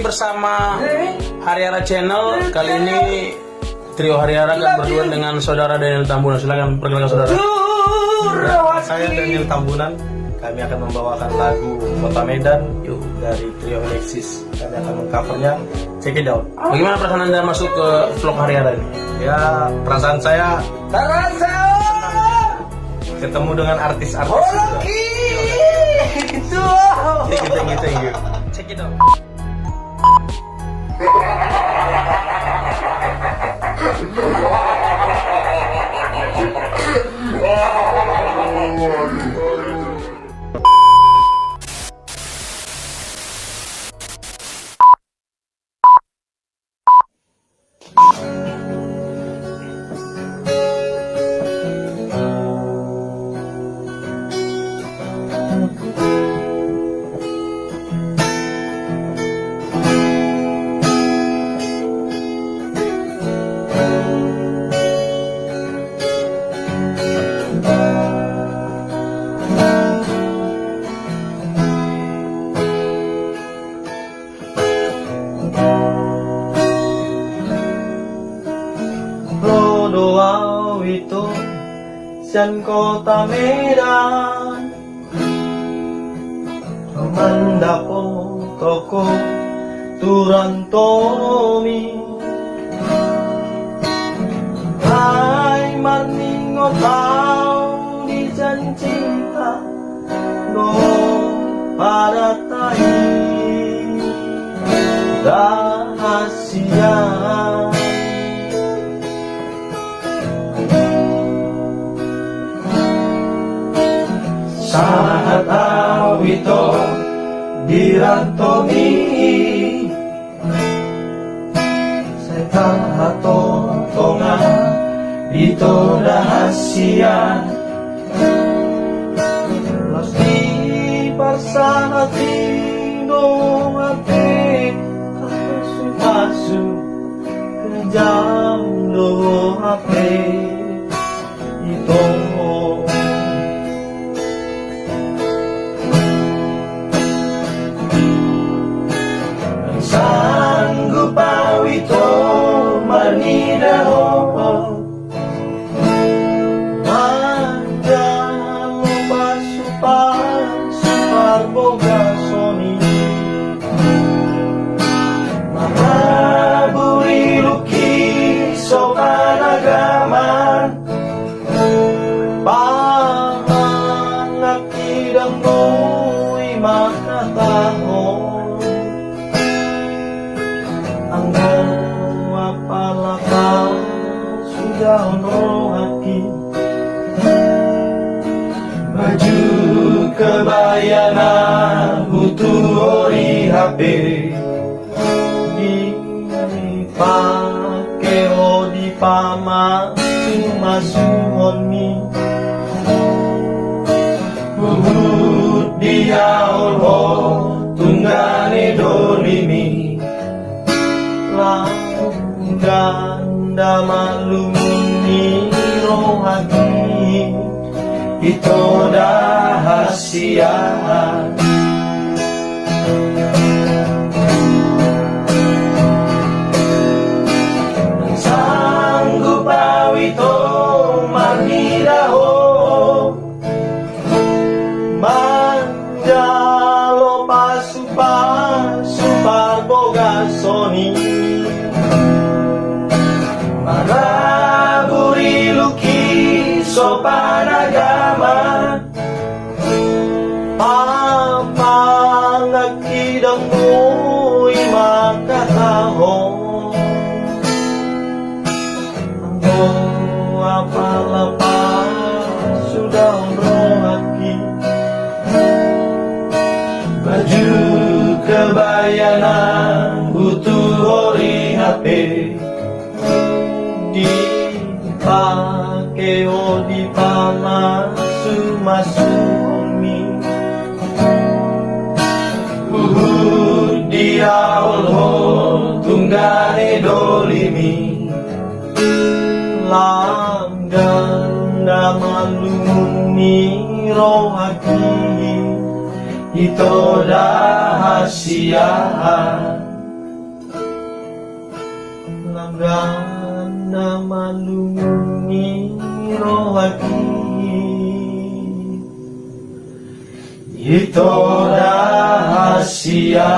bersama Hariara Channel. Kali ini trio Hariara akan berdua dengan saudara Daniel Tambunan. Silakan perkenalkan saudara. Saya Daniel Tambunan. Kami akan membawakan lagu Kota Medan dari trio Alexis. Kami akan mengcovernya. Check it out. Bagaimana perasaan Anda masuk ke vlog Hariara ini? Ya, perasaan saya ketemu dengan artis-artis. Thank you. Check it out. Rodoa itu Sian Kota Medan Mandapo toko Turantomi Hai marningo tau di cinta No pada tai rahasia saat awito dirantomi saya hato tonga itu rahasia las di parsahati dong hati masuk ke jam do HP itu sanggup awito marnidaho manja lupa supar boga soni maraburi luki sopan agaman pangakidang mo'y makatahon apalapa sudah ono hati baju kebayana butuh ori HP dipake di pama cuma suoni uhud dia olho tunggane dolimi ganda malumi rohati itu rahasia sanggup awito marnidaho manjalo pasupa boga soni maraburi luki sopan agama pangakidang mo'y makatahon ang apalapa sudah rohaki baju kebayana butuh ori HP dipake di pama sumasumi uhud dia olho tunggane dolimi langgan malumi rohaki itu rahasia Rana malungi rohaki Ito rahasia